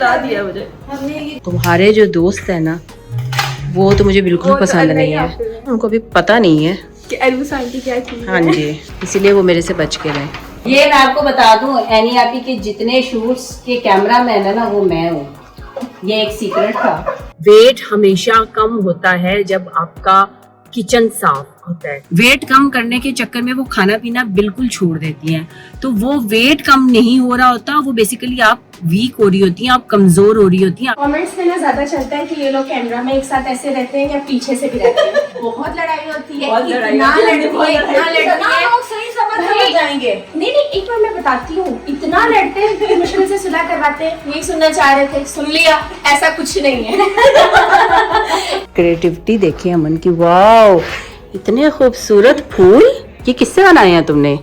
बता दिया मुझे। तुम्हारे जो दोस्त है ना वो तो मुझे बिल्कुल पसंद नहीं है, उनको भी पता नहीं है कि अरूस आंटी क्या चीज़ है। हाँ जी, इसीलिए वो मेरे से बच के रहे। ये मैं आपको बता दूं, एनईआरपी के जितने शूट्स के कैमरामैन है ना वो मैं हूँ। ये एक सीक्रेट था। वेट हमेशा कम होता है जब आपका किचन साफ होता है। वेट कम करने के चक्कर में वो खाना पीना बिल्कुल छोड़ देती हैं, तो वो वेट कम नहीं हो रहा होता, वो बेसिकली आप वीक हो रही होती हैं, आप कमजोर हो रही होती हैं। कमेंट्स में ना ज्यादा चलता है कि ये लोग कैमरा में एक साथ ऐसे रहते हैं या पीछे से भी रहते हैं। बहुत लड़ाई होती है, इतना लड़ती जाएंगे। नहीं, एक बार मैं बताती हूँ, इतना लड़ते हैं कि मुश्किल से सुलह करवाते हैं। यही सुनना चाह रहे थे, सुन लिया, ऐसा कुछ नहीं है। क्रिएटिविटी देखिए अमन की, वाओ इतने खूबसूरत फूल, ये किससे बनाए हैं तुमने?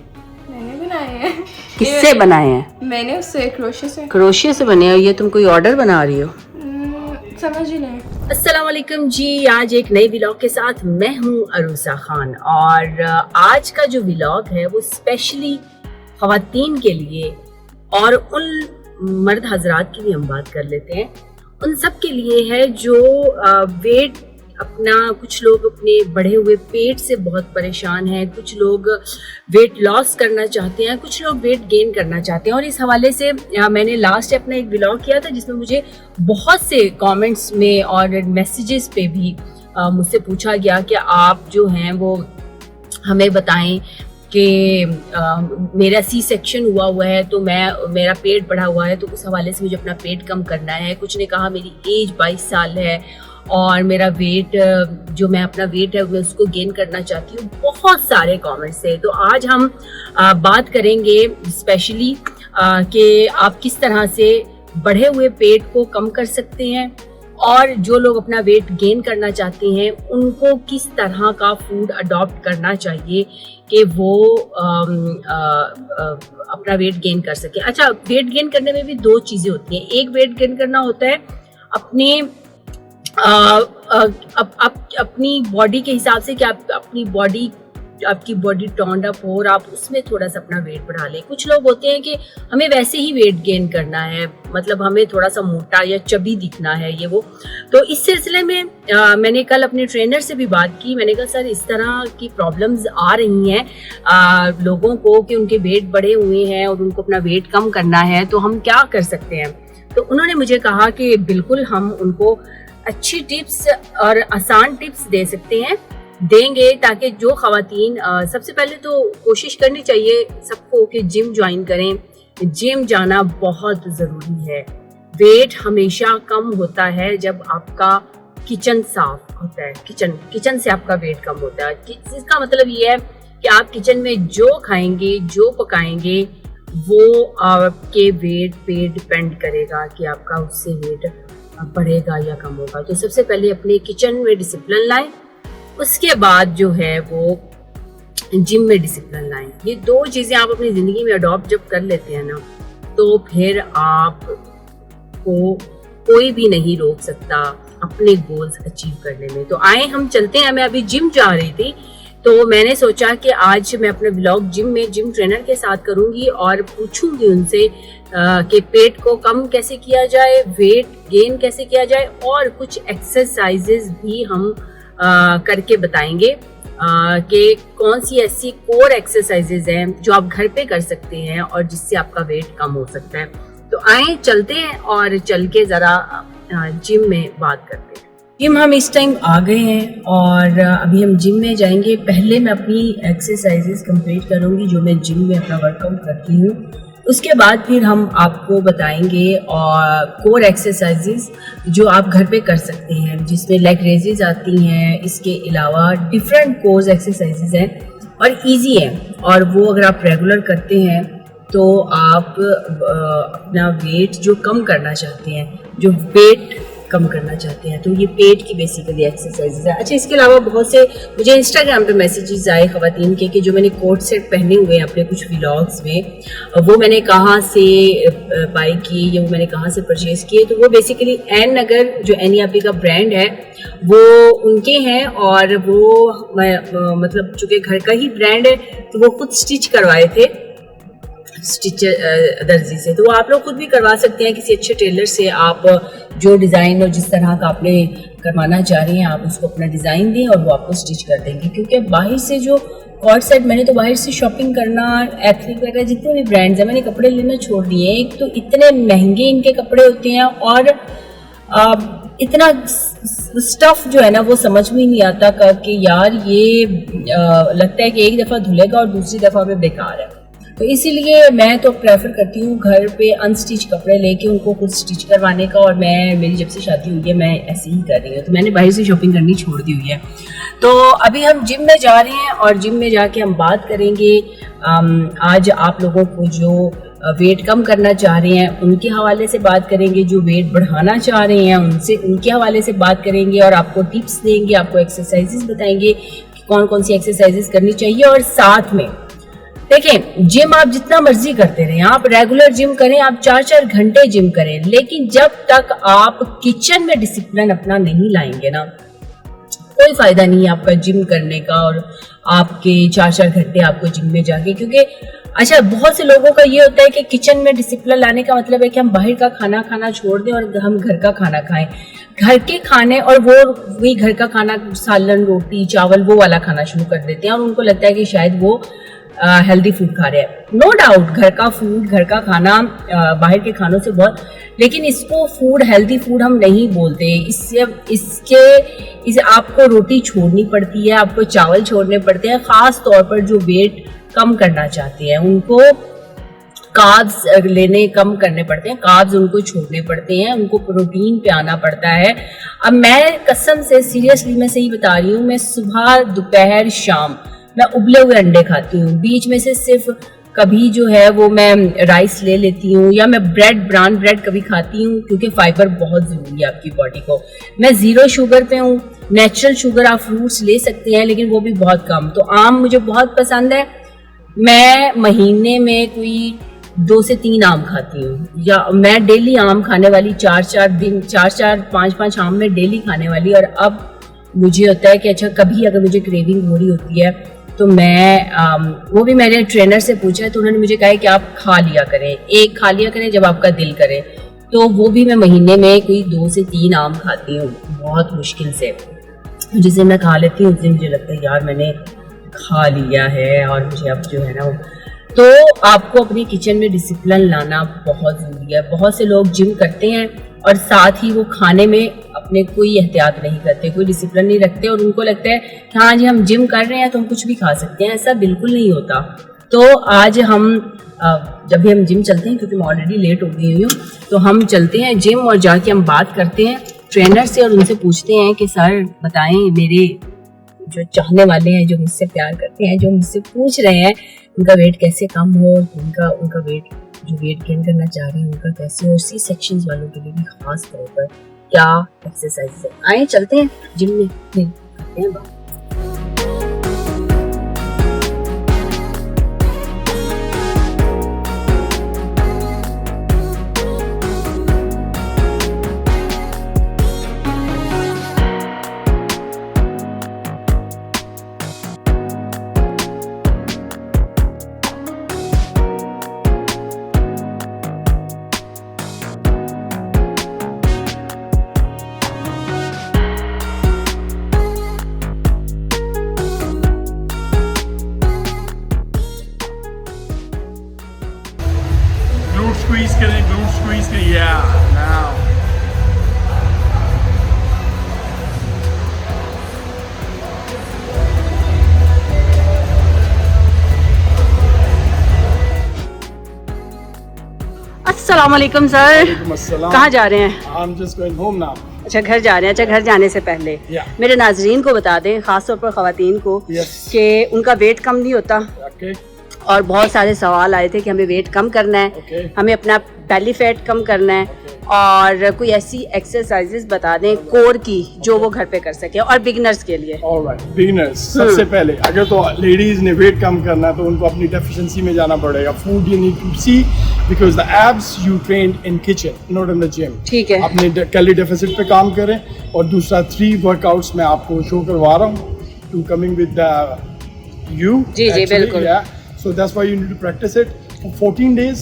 मैंने बनाए हैं। किससे बनाए हैं? मैंने उससे क्रोशिया से बने हैं। ये तुम कोई ऑर्डर बना रही हो? समझ ही नहीं। अस्सलाम वालेकुम जी, आज एक नई व्लॉग के साथ मैं हूँ अरूसा खान, और आज का जो व्लॉग है वो स्पेशली ख़वातीन के लिए और उन मर्द हजरात की भी हम बात कर लेते हैं, उन सब के लिए है जो वेट अपना, कुछ लोग अपने बढ़े हुए पेट से बहुत परेशान हैं, कुछ लोग वेट लॉस करना चाहते हैं, कुछ लोग वेट गेन करना चाहते हैं। और इस हवाले से मैंने लास्ट अपना एक व्लॉग किया था जिसमें मुझे बहुत से कमेंट्स में और मैसेजेस पे भी मुझसे पूछा गया कि आप जो हैं वो हमें बताएं कि मेरा सी सेक्शन हुआ है तो मेरा पेट बढ़ा हुआ है, तो उस हवाले से मुझे अपना पेट कम करना है। कुछ ने कहा मेरी एज 22 साल है और मेरा वेट, जो मैं अपना वेट है मैं उसको गेन करना चाहती हूँ। बहुत सारे कमेंट्स थे, तो आज हम बात करेंगे स्पेशली कि आप किस तरह से बढ़े हुए पेट को कम कर सकते हैं, और जो लोग अपना वेट गेन करना चाहते हैं उनको किस तरह का फूड अडॉप्ट करना चाहिए कि वो अपना वेट गेन कर सके। अच्छा, वेट गेन करने में भी दो चीज़ें होती हैं। एक, वेट गेन करना होता है अपने अपनी बॉडी के हिसाब से कि आपकी बॉडी टोन्ड अप हो और आप उसमें थोड़ा सा अपना वेट बढ़ा लें। कुछ लोग होते हैं कि हमें वैसे ही वेट गेन करना है, मतलब हमें थोड़ा सा मोटा या चबी दिखना है, ये वो। तो इस सिलसिले में मैंने कल अपने ट्रेनर से भी बात की। मैंने कहा सर इस तरह की प्रॉब्लम्स आ रही हैं लोगों को कि उनके वेट बढ़े हुए हैं और उनको अपना वेट कम करना है, तो हम क्या कर सकते हैं? तो उन्होंने मुझे कहा कि बिल्कुल हम उनको अच्छी टिप्स और आसान टिप्स देंगे ताकि जो ख़वातीन, सबसे पहले तो कोशिश करनी चाहिए सबको कि जिम ज्वाइन करें। जिम जाना बहुत ज़रूरी है। वेट हमेशा कम होता है जब आपका किचन साफ होता है। किचन से आपका वेट कम होता है। इसका मतलब ये है कि आप किचन में जो खाएंगे, जो पकाएंगे, वो आपके वेट पे डिपेंड करेगा कि आपका उससे वेट बढ़ेगा या कम होगा। तो सबसे पहले अपने किचन में डिसिप्लिन लाएं, उसके बाद जो है वो जिम में डिसिप्लिन लाएं। ये दो चीज़ें आप अपनी ज़िंदगी में अडॉप्ट जब कर लेते हैं ना, तो फिर आपको कोई भी नहीं रोक सकता अपने गोल्स अचीव करने में। तो आए हम चलते हैं। मैं अभी जिम जा रही थी, तो मैंने सोचा कि आज मैं अपना व्लॉग जिम ट्रेनर के साथ करूंगी और पूछूंगी उनसे कि पेट को कम कैसे किया जाए, वेट गेन कैसे किया जाए, और कुछ एक्सरसाइजेज भी हम करके बताएंगे कि कौन सी ऐसी कोर एक्सरसाइजेज हैं जो आप घर पे कर सकते हैं और जिससे आपका वेट कम हो सकता है। तो आए चलते हैं और चल के ज़रा जिम में बात करते हैं। जिम हम इस टाइम आ गए हैं और अभी हम जिम में जाएंगे। पहले मैं अपनी एक्सरसाइजेज कंप्लीट करूंगी जो मैं जिम में अपना वर्कआउट करती हूँ, उसके बाद फिर हम आपको बताएंगे और कोर एक्सरसाइजेज जो आप घर पे कर सकते हैं, जिसमें लेग रेजेस आती हैं। इसके अलावा डिफरेंट कोर एक्सरसाइजेज हैं और इजी है, और वो अगर आप रेगुलर करते हैं तो आप अपना वेट जो कम करना चाहते हैं, जो वेट कम करना चाहते हैं, तो ये पेट की बेसिकली एक्सरसाइजेज है। अच्छा, इसके अलावा बहुत से मुझे इंस्टाग्राम पे मैसेजेस आए ख़वातीन के कि जो मैंने कोट सेट पहने हुए हैं अपने कुछ व्लॉग्स में, वो मैंने कहाँ से बाई किए या वो मैंने कहाँ से परचेज़ किए। तो वो बेसिकली नगर जो एनईआरपी का ब्रांड है वो उनके हैं, और वो मतलब चूँकि घर का ही ब्रांड है तो वो खुद स्टिच करवाए थे। स्टिचर दर्जी से, तो वो आप लोग खुद भी करवा सकते हैं किसी अच्छे टेलर से। आप जो डिज़ाइन और जिस तरह का आपने करवाना चाह रही हैं आप उसको अपना डिज़ाइन दें और वो आपको स्टिच कर देंगे। क्योंकि बाहर से जो कॉर्ड सेट, मैंने तो बाहर से शॉपिंग करना, एथनिक वगैरह जितने भी ब्रांड्स हैं मैंने कपड़े लेना छोड़ दिए हैं। एक तो इतने महंगे इनके कपड़े होते हैं और इतना स्टफ जो है ना वो समझ में नहीं आता कि यार ये लगता है कि एक दफ़ा धुलेगा और दूसरी दफ़ा में बेकार है। तो इसीलिए मैं तो प्रेफर करती हूँ घर पे अनस्टिच कपड़े लेके उनको खुद स्टिच करवाने का। और मेरी जब से शादी हुई है मैं ऐसे ही कर रही हूँ, तो मैंने बाहर से शॉपिंग करनी छोड़ दी हुई है। तो अभी हम जिम में जा रहे हैं और जिम में जाके हम बात करेंगे आज आप लोगों को जो वेट कम करना चाह रहे हैं उनके हवाले से बात करेंगे, जो वेट बढ़ाना चाह रहे हैं उनके हवाले से बात करेंगे और आपको टिप्स देंगे, आपको एक्सरसाइजेस बताएंगे कि कौन कौन सी एक्सरसाइजेस करनी चाहिए। और साथ में देखें, जिम आप जितना मर्जी करते रहें, आप रेगुलर जिम करें, आप 4-4 घंटे जिम करें, लेकिन जब तक आप किचन में डिसिप्लिन अपना नहीं लाएंगे ना कोई फायदा नहीं है आपका जिम करने का और आपके 4-4 घंटे आपको जिम में जाके। क्योंकि अच्छा बहुत से लोगों का ये होता है कि किचन में डिसिप्लिन लाने का मतलब है कि हम बाहर का खाना खाना छोड़ दें और हम घर का खाना खाएं। घर के खाने और वही घर का खाना, सालन, रोटी, चावल, वो वाला खाना शुरू कर देते हैं और उनको लगता है कि शायद वो हेल्दी फूड खा रहे हैं। नो डाउट घर का फूड, घर का खाना बाहर के खानों से बहुत, लेकिन इसको फूड, हेल्दी फूड हम नहीं बोलते। इसे आपको रोटी छोड़नी पड़ती है, आपको चावल छोड़ने पड़ते हैं। ख़ास तौर पर जो वेट कम करना चाहते हैं उनको कार्ब्स लेने कम करने पड़ते हैं, कार्ब्स उनको छोड़ने पड़ते हैं, उनको प्रोटीन पे आना पड़ता है। अब मैं कसम से सीरियसली मैं सही बता रही हूँ, मैं सुबह, दोपहर, शाम मैं उबले हुए अंडे खाती हूँ। बीच में से सिर्फ कभी जो है वो मैं राइस ले लेती हूँ या मैं ब्राउन ब्रेड कभी खाती हूँ क्योंकि फाइबर बहुत ज़रूरी है आपकी बॉडी को। मैं 0 शुगर पे हूँ, नेचुरल शुगर आप फ्रूट्स ले सकते हैं लेकिन वो भी बहुत कम। तो आम मुझे बहुत पसंद है, मैं महीने में कोई 2 से 3 आम खाती हूँ, या मैं डेली आम खाने वाली, 4-4 5-5 आम मैं डेली खाने वाली। और अब मुझे होता है कि अच्छा कभी अगर मुझे क्रेविंग हो रही होती है तो मैं वो भी मैंने ट्रेनर से पूछा है तो उन्होंने मुझे कहा है कि आप खा लिया करें, एक खा लिया करें जब आपका दिल करे। तो वो भी मैं महीने में कोई 2 से 3 आम खाती हूँ बहुत मुश्किल से। जिसे मैं खा लेती हूँ उस दिन मुझे लगता है यार मैंने खा लिया है और मुझे अब जो है ना। तो आपको अपनी किचन में डिसिप्लिन लाना बहुत ज़रूरी है। बहुत से लोग जिम करते हैं और साथ ही वो खाने में अपने कोई एहतियात नहीं करते, कोई डिसिप्लिन नहीं रखते और उनको लगता है कि हाँ जी हम जिम कर रहे हैं तो हम कुछ भी खा सकते हैं। ऐसा बिल्कुल नहीं होता। तो आज हम जब भी हम जिम चलते हैं, क्योंकि मैं ऑलरेडी लेट हो गई हूँ, तो हम चलते हैं जिम और जाके हम बात करते हैं ट्रेनर से और उनसे पूछते हैं कि सर बताएं, मेरे जो चाहने वाले हैं, जो मुझसे प्यार करते हैं, जो मुझसे पूछ रहे हैं उनका वेट कैसे कम हो, उनका वेट जो वेट गेन करना चाह रहे हैं उनका कैसे हो, सी सेक्शंस वालों के लिए भी खास तौर पर क्या एक्सरसाइज है। आए चलते हैं जिम में, करते हैं बात। Squeeze करें, yeah, now. अस्सलाम वालेकुम सर, कहाँ जा रहे हैं? I'm just going home now. अच्छा घर जा रहे हैं। अच्छा घर जाने से पहले मेरे नाजरीन को बता दें, खासतौर पर ख़वातीन को, कि उनका वेट कम नहीं होता। Okay. और बहुत सारे सवाल आए थे कि हमें वेट कम करना है, हमें अपना बेली फैट कम करना है, और कोई ऐसी एक्सरसाइजेस बता दें कोर की जो वो घर पे कर सके और बिगिनर्स के लिए। Alright, beginners सबसे पहले अगर तो लेडीज ने वेट कम करना है तो उनको अपनी डेफिशिएंसी में जाना पड़ेगा। Food you need to see because the abs you trained in kitchen, not in the gym. ठीक है, अपने कैलोरी डेफिसिट पे काम करें। और दूसरा 3 वर्कआउट्स मैं आपको शो करवा रहा हूँ टू कमिंग विद यू। जी बिल्कुल। So that's why you need to practice it. For 14 days,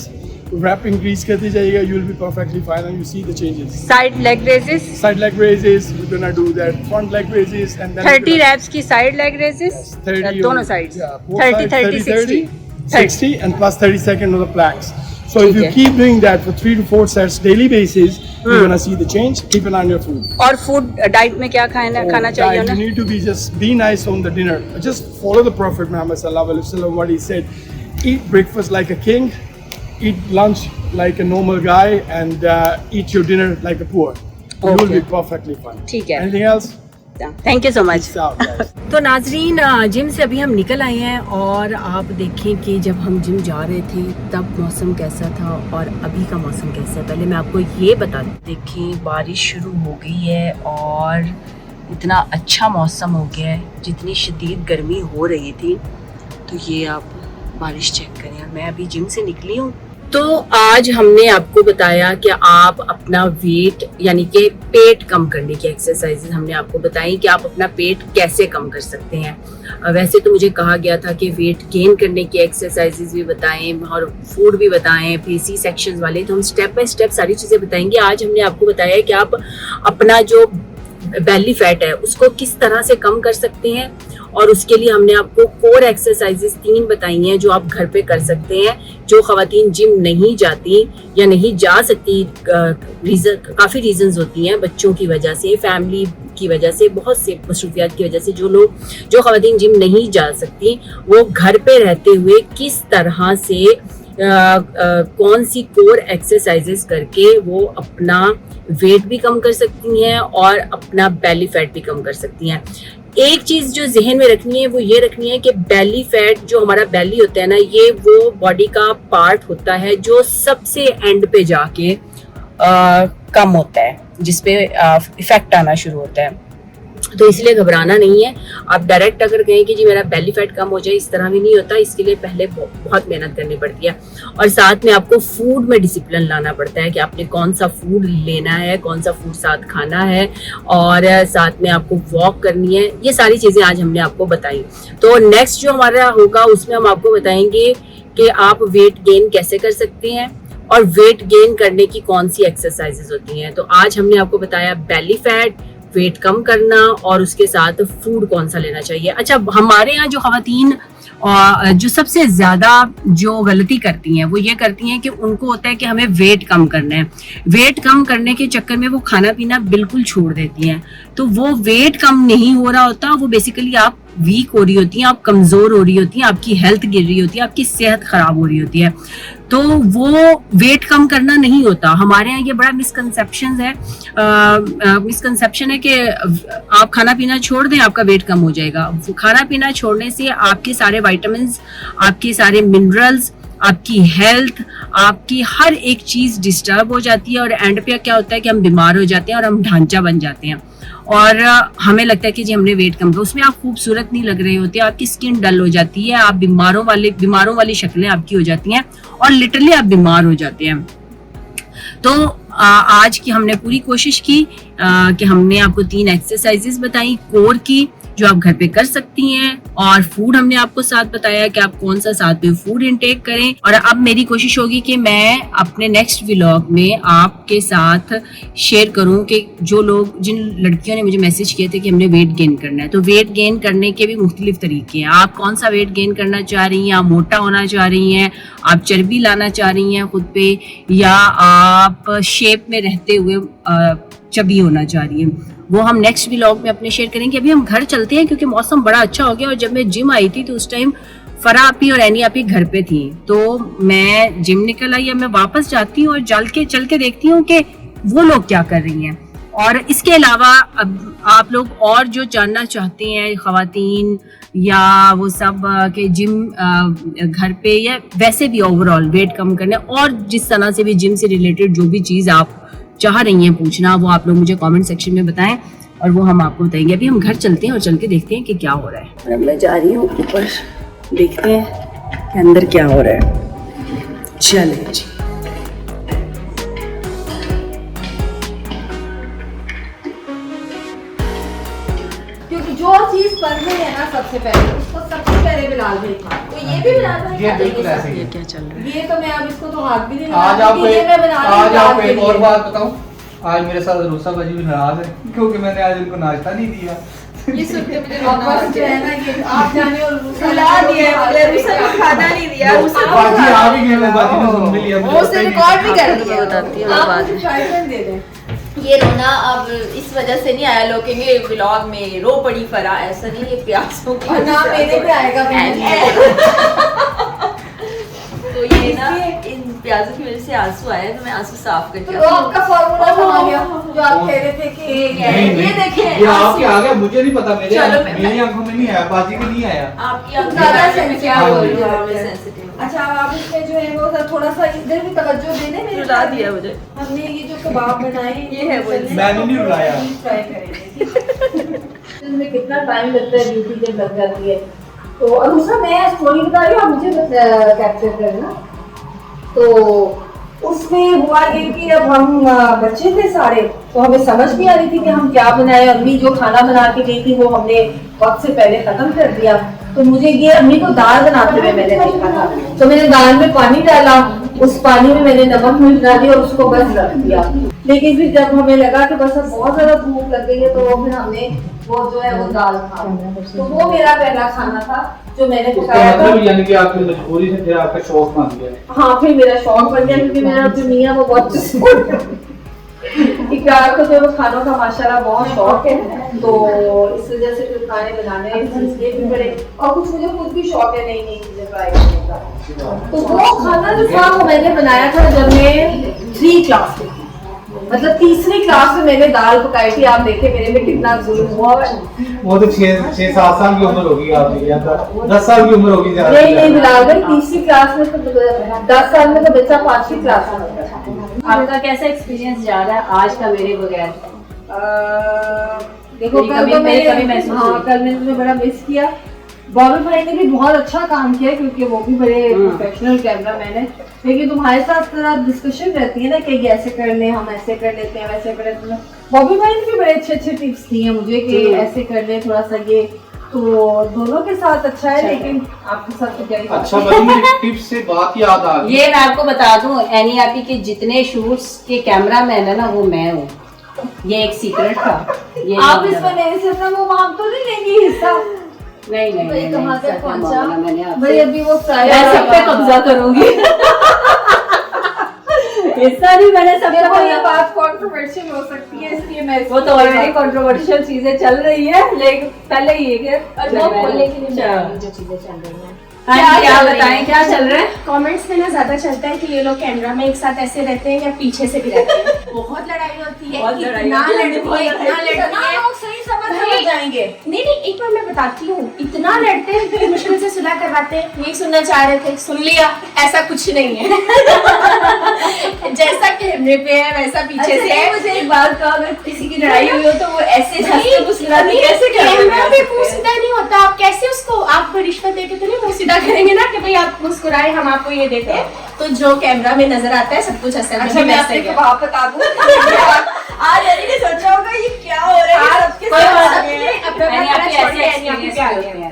rep increase करते जाइएगा, you will be perfectly fine and you see the changes. Side leg raises Side leg raises, we're gonna do that. Front leg raises and then 30 reps की side leg raises 30 दोनों sides Yeah, both 30 sides, 30 60 60 and plus 30 seconds on the planks. So if ठीक you है। keep doing that for 3 to 4 sets daily basis, you're gonna see the change. Keep an eye on your food. और food diet में क्या खाना चाहिए Diet, ना you need to be nice on the dinner. Just follow the Prophet Muhammad sallallahu alaihi wasallam, what he said. Eat breakfast like a king, eat lunch like a normal guy, and eat your dinner like a poor. You will Okay. be perfectly fine. ठीक है। Anything else? Thank you so much Peace out, guys. तो नाजरीन, gym से अभी हम निकल आए हैं और आप देखें कि जब हम जिम जा रहे थे तब मौसम कैसा था और अभी का मौसम कैसा है। पहले मैं आपको ये बता दूं, देखें बारिश शुरू हो गई है और इतना अच्छा मौसम हो गया है। जितनी शदीद गर्मी हो रही थी तो ये आप बारिश चेक करें। और मैं अभी जिम से निकली हूँ। तो आज हमने आपको बताया कि आप अपना वेट यानी कि पेट कम करने की एक्सरसाइजेज हमने आपको बताई कि आप अपना पेट कैसे कम कर सकते हैं। वैसे तो मुझे कहा गया था कि वेट गेन करने की एक्सरसाइजेज भी बताएं और फूड भी बताएं, फिर सी सेक्शंस वाले, तो हम स्टेप बाय स्टेप सारी चीज़ें बताएंगे। आज हमने आपको बताया कि आप अपना जो बेली फैट है उसको किस तरह से कम कर सकते हैं और उसके लिए हमने आपको कोर एक्सरसाइजेस 3 बताई हैं जो आप घर पे कर सकते हैं। जो ख़वातीन जिम नहीं जाती या नहीं जा सकती, काफ़ी रीजंस होती हैं, बच्चों की वजह से, फैमिली की वजह से, बहुत से मसरूफियात की वजह से जो ख़वातीन जिम नहीं जा सकती वो घर पे रहते हुए किस तरह से कौन सी कोर एक्सरसाइजेस करके वो अपना वेट भी कम कर सकती हैं और अपना बेली फैट भी कम कर सकती हैं। एक चीज़ जो जहन में रखनी है वो ये रखनी है कि बेली फैट, जो हमारा बेली होता है ना, ये वो बॉडी का पार्ट होता है जो सबसे एंड पे जाके कम होता है, जिसपे इफेक्ट आना शुरू होता है। तो इसलिए घबराना नहीं है। आप डायरेक्ट अगर कहें कि जी मेरा बेली फैट कम हो जाए, इस तरह भी नहीं होता। इसके लिए पहले बहुत मेहनत करनी पड़ती है और साथ में आपको फूड में डिसिप्लिन लाना पड़ता है कि आपने कौन सा फूड लेना है, कौन सा फूड साथ खाना है और साथ में आपको वॉक करनी है। ये सारी चीज़ें आज हमने आपको बताई। तो नेक्स्ट जो हमारा होगा उसमें हम आपको बताएंगे कि आप वेट गेन कैसे कर सकते हैं और वेट गेन करने की कौन सी एक्सरसाइजेज होती हैं। तो आज हमने आपको बताया बेली फैट, वेट कम करना और उसके साथ फूड कौन सा लेना चाहिए। अच्छा, हमारे यहाँ जो ख़वातीन जो सबसे ज़्यादा जो गलती करती हैं वो ये करती हैं कि उनको होता है कि हमें वेट कम करना है। वेट कम करने के चक्कर में वो खाना पीना बिल्कुल छोड़ देती हैं। तो वो वेट कम नहीं हो रहा होता, वो बेसिकली आप वीक हो रही होती हैं, आप कमज़ोर हो रही होती हैं, आपकी हेल्थ गिर रही होती है, आपकी सेहत ख़राब हो रही होती है। तो वो वेट कम करना नहीं होता। हमारे यहाँ ये बड़ा मिसकंसेप्शन है कि आप खाना पीना छोड़ दें आपका वेट कम हो जाएगा। खाना पीना छोड़ने से आपके सारे विटामिन्स, आपके सारे मिनरल्स, आपकी हेल्थ, आपकी हर एक चीज़ डिस्टर्ब हो जाती है और एंड पे क्या होता है कि हम बीमार हो जाते हैं और हम ढांचा बन जाते हैं और हमें लगता है कि जी हमने वेट कम किया। उसमें आप खूबसूरत नहीं लग रहे होते, आपकी स्किन डल हो जाती है, आप बीमारों वाली शक्लें आपकी हो जाती हैं और लिटरली आप बीमार हो जाते हैं। तो आज की हमने पूरी कोशिश की कि हमने आपको 3 एक्सरसाइजेस बताई कोर की जो आप घर पे कर सकती हैं और फूड हमने आपको साथ बताया कि आप कौन सा साथ में फूड इनटेक करें। और अब मेरी कोशिश होगी कि मैं अपने नेक्स्ट व्लॉग में आपके साथ शेयर करूं कि जिन लड़कियों ने मुझे मैसेज किए थे कि हमने वेट गेन करना है, तो वेट गेन करने के भी मुख्तलिफ तरीके हैं। आप कौन सा वेट गेन करना चाह रही हैं, आप मोटा होना चाह रही हैं, आप चर्बी लाना चाह रही हैं खुद पे, या आप शेप में रहते हुए चबी होना चाह रही हैं, वो हम नेक्स्ट व्लॉग में अपने शेयर करेंगे। अभी हम घर चलते हैं क्योंकि मौसम बड़ा अच्छा हो गया और जब मैं जिम आई थी तो उस टाइम फरा आपी और एनी आपी घर पे थी, तो मैं जिम निकल आई, अब मैं वापस जाती हूँ और चल के देखती हूँ कि वो लोग क्या कर रही हैं। और इसके अलावा अब आप लोग और जो जानना चाहते हैं ख़वातीन या वो सब के जिम घर पे या वैसे भी ओवरऑल वेट कम करने और जिस तरह से भी जिम से रिलेटेड जो भी चीज़ आप चाह रही हैं पूछना, वो आप लोग मुझे कमेंट सेक्शन में बताएं और वो हम आपको बताएंगे। अभी हम घर चलते हैं और चल के देखते हैं कि क्या हो रहा है। और अब मैं जा रही हूँ ऊपर, देखते हैं कि अंदर क्या हो रहा है। चलें जी। क्योंकि जो चीज चीज पढ़ने है ना सबसे पहले, उसको सबसे पहले बिलाल भाई था, तो ये भी बिलाल भाई ये खा बिल्कुल लेंगे ऐसे ही ये है। क्या चल रहा है? ये तो मैं अब इसको तो हाथ भी नहीं आज लगाऊंगी, आपको ये मैं बना रही हूँ आज बिलाल आपको के एक और लिए। बात बताऊं, आज मेरे साथ रूसा बाजी भी नाराज है क्योंकि मैंने आज उनको नाश्ता नहीं दिया। ये सुन के मुझे और बस जो है ना ये आप जाने और रूसा खिला दिया है, मुझे रूसा को खाना नहीं दिया, रूसा को बाजी आ भी गए, बाजी ने सुन भी लिया, मुझे वो पता उसे ही नहीं रिकॉर्ड भी था। कर आपको तो दिया। मैं बताती हूँ आप बाद मुझे में। शायद दे दें। ये रोना अब इस वजह से नहीं आया, लोग कहेंगे व्लॉग में रो पड़ी फरा, ऐसा नहीं, ये प्यासों की और ना मेरे पे आएगा तो ये ना इन प्याजों की वजह से आंसू आए, तो मैं आंसू साफ करके तो आपका फॉर्मूला बना गया जो आप कह रहे थे कि नहीं, ये देखें, ये आपके आ गया, मुझे नहीं पता, मेरे चलो, मेरी आंखों में नहीं आया, बाजी के नहीं आया। आपकी आंखें ज्यादा में sensitive क्या हो बोल रही रही है। हूँ, मैं sensitive हूँ। अच्छा अब आप इसमें जो है वो थोड़ा सा इधर भी तवज्जो दे दें मेरे रुला साथ। दिया मुझे। हमने ये जो कबाब बनाए ये है वो मैंने नहीं रुलाया। ट्राई करेंगे। इसमें कितना टाइम लगता है, ड्यूटी जब लग जाती है तो अनुषा मैं स्टोरी बता रही हूँ, आप मुझे कैप्चर करना। तो उसमें हुआ ये कि अब हम बच्चे थे सारे, तो हमें समझ नहीं आ रही थी कि हम क्या बनाए। अम्मी जो खाना बना के गई थी वो हमने वक्त से पहले खत्म कर दिया। तो मुझे ये अम्मी को दाल बनाते हुए मैंने देखा था, तो मैंने दाल में पानी डाला, उस पानी में मैंने नमक मिर्च डाली और उसको बस रख दिया। लेकिन फिर जब हमें लगा कि बस अब बहुत ज्यादा भूख लग गई है, तो फिर हमने वो जो है वो दाल खा, तो वो मेरा पहला खाना था जो मैंने इसका पकाया था। मतलब यानी कि आपकी मजबूरी से फिर आपका शौक बन गया। हाँ फिर मेरा शौक बन गया, क्योंकि मेरा जो मियाँ वो बहुत इकरार को जो खानों का माशाल्लाह बहुत शौक है, तो इस वजह से फिर खाने बनाने इसलिए भी बड़े, और कुछ मुझे खुद भी शौक है नई नई चीजें ट्राई करने का। तो वो खाना जो था वो मैंने बनाया था जब मैं 3 क्लास में थी, मतलब तीसरी क्लास में मैंने दाल पकाई थी। आप देखे मेरे में कितना जुल्म हुआ है। वो तो 6-7 साल की उम्र होगी आपकी, या 10 साल की उम्र होगी ज्यादा। नहीं नहीं बिलाल भाई, तीसरी क्लास में तो 10 साल में तो बच्चा 5वीं क्लास में होता है। आपका कैसा एक्सपीरियंस जा रहा है आज का मेरे बगैर? देखो मेरी कल कमी- तो मेरी मैंने कमी महसूस हाँ हुई। कल मैंने तुम्हें बड़ा मिस किया। बॉबी भाई ने भी बहुत अच्छा काम किया क्योंकि वो भी बड़े प्रोफेशनल कैमरामैन है, लेकिन तुम्हारे साथ थोड़ा डिस्कशन रहती है ना कि ये ऐसे कर ले, हम ऐसे कर लेते हैं, वैसे कर लेते हैं। बॉबी भाई ने भी बड़े अच्छे अच्छे टिप्स दिए मुझे कि ऐसे कर ले, थोड़ा सा ये, तो दोनों के साथ अच्छा है। लेकिन आपके साथ तो क्या ही बात अच्छा बनी, मुझे टिप्स से बात याद आ गई। ये मैं आपको बता दूं, एनईआरपी के जितने शूट्स के कैमरामैन है ना वो मैं हूँ। ये एक सीक्रेट था। ये आप नहीं इसमें मेरे से अपना वो मांग तो नहीं लेंगी हिस्सा? नहीं नहीं भाई नहीं, कहाँ ऐसा तक क्या पहुंचा? मांगना मैंने आपसे? भाई अभी वो फ्राई मैं सब पे कब्जा करूंगी। हिस्सा नहीं, मैंने सब पे देखो ये कब्जा- बात कंट्रोवर्शियल हो सकती है, इसलिए मैं वो तो ऑलरेडी कंट्रोवर्शियल चीजें चल रही है, लेकिन पहले ये कि और वो बोलने के लिए अच्छा। मैं जो चीजें चल रही हैं। हाँ जी, क्या बताएं क्या चल रहा है? कमेंट्स में ना ज्यादा चलता है कि ये लोग कैमरा में एक साथ ऐसे रहते हैं या पीछे से भी रहते हैं। बहुत लड़ाई होती है, बहुत लड़ाई इतना होती है, लड़ती है, इतना लड़ती है। लोग सही समझ भाई, जाएंगे। नहीं नहीं, एक बार मैं बताती हूँ, इतना लड़ते हैं फिर मुश्किल से सुलह करवाते हैं। यही सुनना चाह रहे थे, सुन लिया, ऐसा कुछ नहीं है। जैसा कैमरे पे है वैसा पीछे से है। मुझे एक बात कहो, अगर किसी की लड़ाई हुई हो तो वो ऐसे हंसते मुस्कुराते नहीं, कैसे कैमरा पे मुंह कर सीधा नहीं होता। आप कैसे उसको, आप रिश्वत देके तो नहीं मुंह सीधा करेंगे ना कि भाई आप मुस्कुराए, हम आपको ये देते हैं। तो जो कैमरा में नजर आता है सब कुछ असल में अच्छा भी मैं वैसा आपको ही है। कबाब बता दूं। आज अली ने सोचा होगा ये क्या हो रहा है, सबके कोई साथ बात आ नहीं गया। है। अपना मैंने अपना आपके छोड़ ऐसे के ऐसे एक्सपीरियंस पे आ किए गया।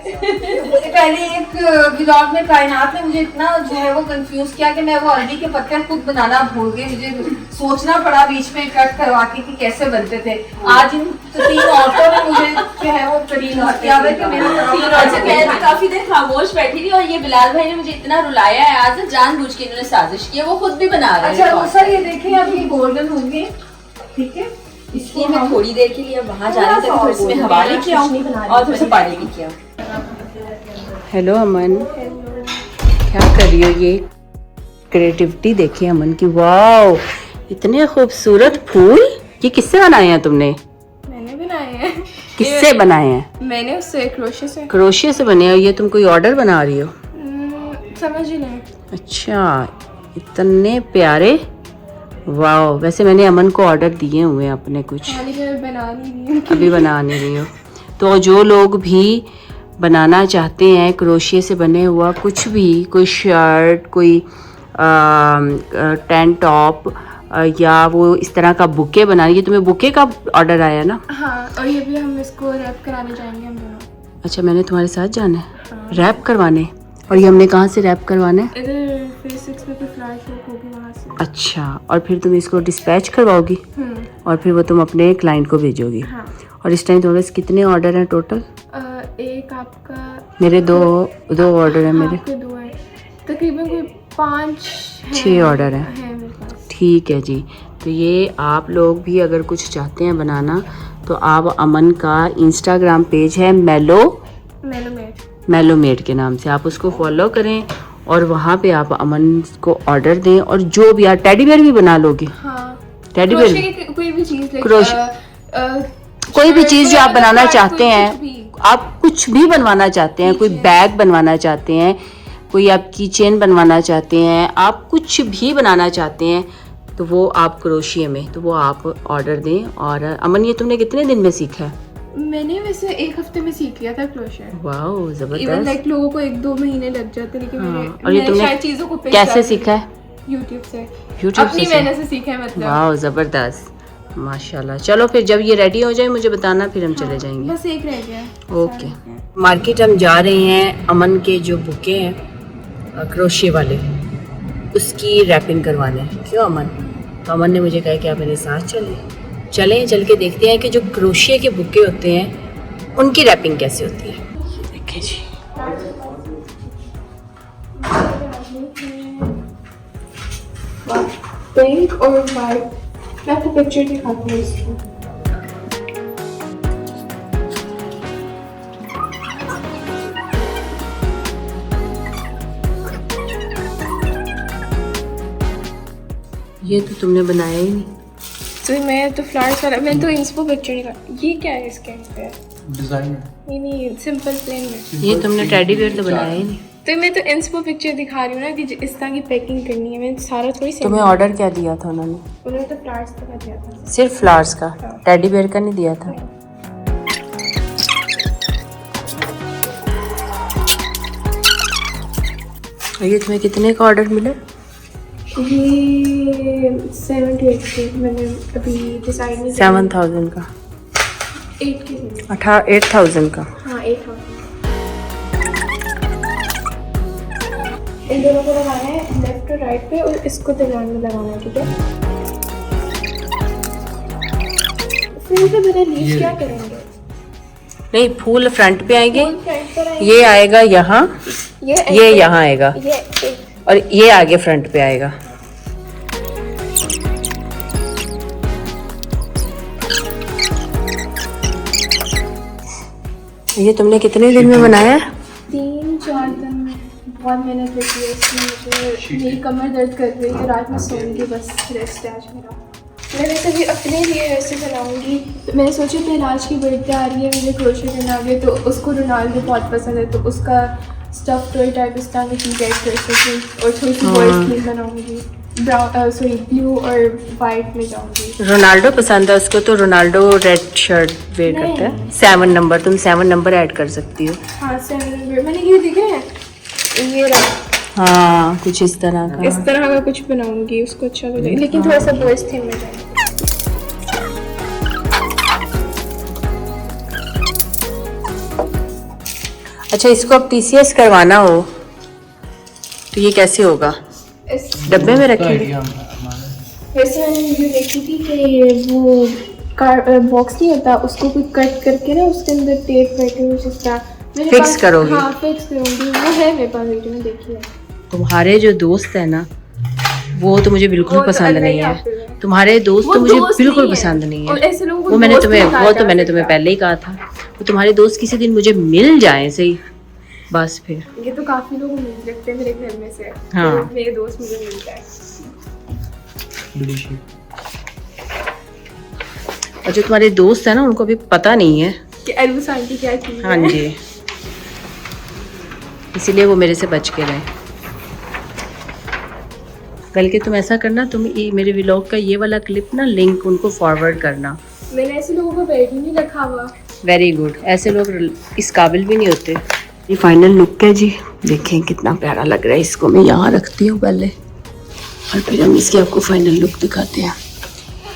होते हैं। पहले एक व्लॉग में कायनात ने मुझे इतना जो है वो कंफ्यूज किया कि मैं वो अरबी के पत्ते खुद बनाना भूल गई। मुझे सोचना पड़ा बीच में कट करवा के कि कैसे बनते थे। आज इन 3 औरतों ने मुझे जो है वो कंफ्यूज किया हुआ है कि मेरे अच्छा, मैं तो काफी देर खामोश बैठी थी और ये बिलाल भाई ने मुझे इतना रुलाया है आज, जानबूझ के इन्होंने साजिश की है, वो खुद भी बना रहे अच्छा हैं। तो सर ये देखिए अब ये गोल्डन होंगे, ठीक है। इसलिए मैं थोड़ी देर के लिए वहां जाने तक थोड़ी सी मैं हवा लेके आऊँ और थोड़ा सा पानी लेके आऊँ। हेलो अमन, क्या कर रही हो? ये क्रिएटिविटी देखिए अमन की, वाओ इतने खूबसूरत फूल। ये किससे बनाए हैं तुमने? मैंने बनाए हैं। किससे बनाए हैं? मैंने उससे क्रोशे से क्रोशिया से बने हैं। ये तुम कोई ऑर्डर बना रही हो? समझ ही नहीं। अच्छा, इतने प्यारे, वाओ। वैसे मैंने अमन को ऑर्डर दिए हुए हैं अपने कुछ, खाने के लिए बना नहीं रही हूँ। अभी बना नहीं रही हो। तो जो लोग भी बनाना चाहते हैं क्रोशिया से बने हुआ कुछ भी, कोई शर्ट, कोई टैंक टॉप या वो इस तरह का बुके बनानी है। तुम्हें बुके का ऑर्डर आया ना? हाँ, और ये भी हम इसको रैप कराने जाएंगे हम दोनों। अच्छा, मैंने तुम्हारे साथ जाना है रैप करवाने, और ये हमने कहाँ से रैप करवाना है? इधर फेस 6 में कोई फ्लावर शॉप होगी वहाँ से। अच्छा, और फिर तुम इसको डिस्पैच करवाओगी और फिर वो तुम अपने क्लाइंट को भेजोगी। हाँ। और इस टाइम तुम्हारे पास कितने ऑर्डर हैं टोटल? एक आपका, मेरे दो ऑर्डर हैं मेरे। आपके 2 है, तकरीबन कोई 6 ऑर्डर हैं। है मेरे पास। ठीक है जी। तो ये आप लोग भी अगर कुछ चाहते हैं बनाना तो आप अमन का इंस्टाग्राम पेज है मेलोमेड के नाम से, आप उसको फॉलो करें और वहाँ पे आप अमन को ऑर्डर दें। और जो भी आप टेडी बेयर भी बना लोगे? हाँ, टेडी क्रोशे बेयर, की कोई भी चीज, कोई भी चीज़ जो आप बनाना चाहते हैं, आप कुछ भी बनवाना चाहते हैं, कोई बैग बनवाना चाहते हैं, कोई आप की चेन बनवाना चाहते हैं, आप कुछ भी बनाना चाहते हैं तो वो आप क्रोशिया में, तो वो आप ऑर्डर दें। और अमन, ये तुमने कितने दिन में सीखा है? मैंने वैसे 1 हफ्ते में सीख लिया था क्रोशे। वाओ, इवन जबरदस्त। लाइक लोगों को 1-2 महीने लग जाते, लेकिन हाँ, मैंने और ये मैंने तुमने शायद चीजों को कैसे सीखा है? यूट्यूब से, यूट्यूब अपनी से मेहनत से सीखा है मतलब। वाओ, जबरदस्त, माशाल्लाह। चलो फिर जब ये रेडी हो जाए मुझे बताना, फिर हम चले जाएंगे। बस एक रह गया है। ओके। मार्केट हम जा रहे हैं, अमन के जो बुके हैं क्रोशिया वाले, उसकी रैपिंग करवाने। क्यों अमन? तो अमन ने मुझे कहा कि आप मेरे साथ चलें, चल के देखते हैं कि जो क्रोशिया के बुके होते हैं उनकी रैपिंग कैसे होती है। देखिए जी, पिंक और वाइट, मैं आपको पिक्चर दिखाती हूँ इसकी। ये तो तुमने बनाया ही नहीं। तो मैं तो फ्लावर्स वाला, मैं तो इंस्पो पिक्चर निकाल। ये क्या है इसके पे? डिजाइन ये नहीं, सिंपल प्लेन में। ये तुमने टेडी बेयर तो बनाया ही नहीं। तो मैं तो इंस्पो पिक्चर दिखा रही हूँ ना कि इस तरह की पैकिंग करनी है। मैं सारा थोड़ी तुम्हें ऑर्डर क्या दिया था उन्होंने? उन्होंने तो फ्लावर्स का दिया था। सिर्फ फ्लावर्स का, टेडी बेयर का नहीं दिया था? ये तुम्हें कितने का ऑर्डर मिला? ये 7 to 8 मैंने अभी डिसाइड नहीं किया। 7,000 का, 8 के लिए। 8,000 का। हाँ, 8,000। इन दोनों को लगाना है लेफ्ट और राइट पे, और इसको दरमियान में लगाना है, ठीक है? फिर से मेरे लीव्स क्या करेंगे? नहीं, फूल फ्रंट पे आएंगे, फूल फ्रंट पर आएंगे। ये आएगा यहाँ, ये यहाँ आएगा, ये और ये आगे फ्रंट पे आएगा। ये तुमने कितने दिन में बनाया? 3-4 दिन में। बहुत मेहनत लगी है इसमें मुझे। मेरी कमर दर्द कर रही है, रात में सोऊंगी, बस रेस्ट है आज मेरा। मैं वैसे भी अपने लिए ऐसे बनाऊंगी। तो मैंने सोचा पहलाज की बर्थडे आ रही है, मुझे क्रोशे करना है, तो उसको रोनाल्डो बहुत पसंद है, तो उसका स्टफ टॉय टाइप इस तरह की चीज़ है क्रोशे की। और थोड़ी सी बॉयज़ थीम बनाऊंगी, ब्लू और वाइट में जाऊंगी। रोनाल्डो पसंद है उसको, तो रोनाल्डो रेड शर्ट वेयर करता है। 7 नंबर, तुम 7 नंबर ऐड कर सकती हो। हाँ, 7 नंबर मैंने ये दिखे हैं, ये रहा। हाँ, कुछ इस तरह का। इस तरह का कुछ बनाऊंगी, उसको अच्छा लगेगा, लेकिन थोड़ा सा बॉयज़ थीम में जाएंगे। अच्छा, इसको अब TCS करवाना हो तो ये कैसे होगा? इस डब्बे में रखेंगे? वैसे मैंने वीडियो देखी थी कि वो बॉक्स नहीं होता, उसको कोई कट करके ना उसके अंदर टेप बैठे हुए जिस तरह मेरे Fix पास- करोगी? हाँ, फिक्स करूँगी। वो है मेरे पास, वीडियो में देखी है। तुम्हारे जो दोस्त है ना, वो तो मुझे बिल्कुल वो तो पसंद अलग नहीं ही है। आपके हैं। तुम्हारे दोस्त वो तो मुझे दोस्त बिल्कुल नहीं है। पसंद नहीं और है। ऐसे लोगों को वो मैंने दोस्त तुम्हें नहीं कहा वो जा तो मैंने सकता। तुम्हें पहले ही कहा था। वो तुम्हारे दोस्त किसी दिन मुझे मिल जाए सही, बस फिर। ये तो काफी लोग उम्मीद रखते हैं मेरे घर में से। हाँ। तो मेरे दोस्त मुझे मिल जाए। और जो तुम्हारे दोस्त है ना, उनको अभी पता नहीं है। कि अरूस आंटी क्या चीज़ है। हाँ जी, इसीलिए वो मेरे से बच के रहे। बल्कि तुम ऐसा करना, तुम ये मेरे व्लॉग का ये वाला क्लिप ना, लिंक उनको फॉरवर्ड करना। मैंने ऐसे लोगों को बैठ ही नहीं रखा हुआ। वेरी गुड, ऐसे लोग इस काबिल भी नहीं होते। ये फाइनल लुक है जी, देखें कितना प्यारा लग रहा है। इसको मैं यहाँ रखती हूँ पहले, और फिर हम इसकी आपको फाइनल लुक दिखाते हैं।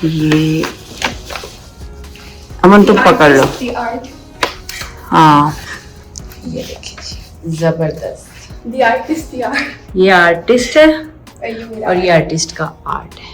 ये अमन तुम पकड़ लो। आर्ट। हाँ, ये देखिए जबरदस्त। द आर्टिस्ट यार, ये आर्टिस्ट है ये मेरा और ये आर्टिस्ट का आर्ट है।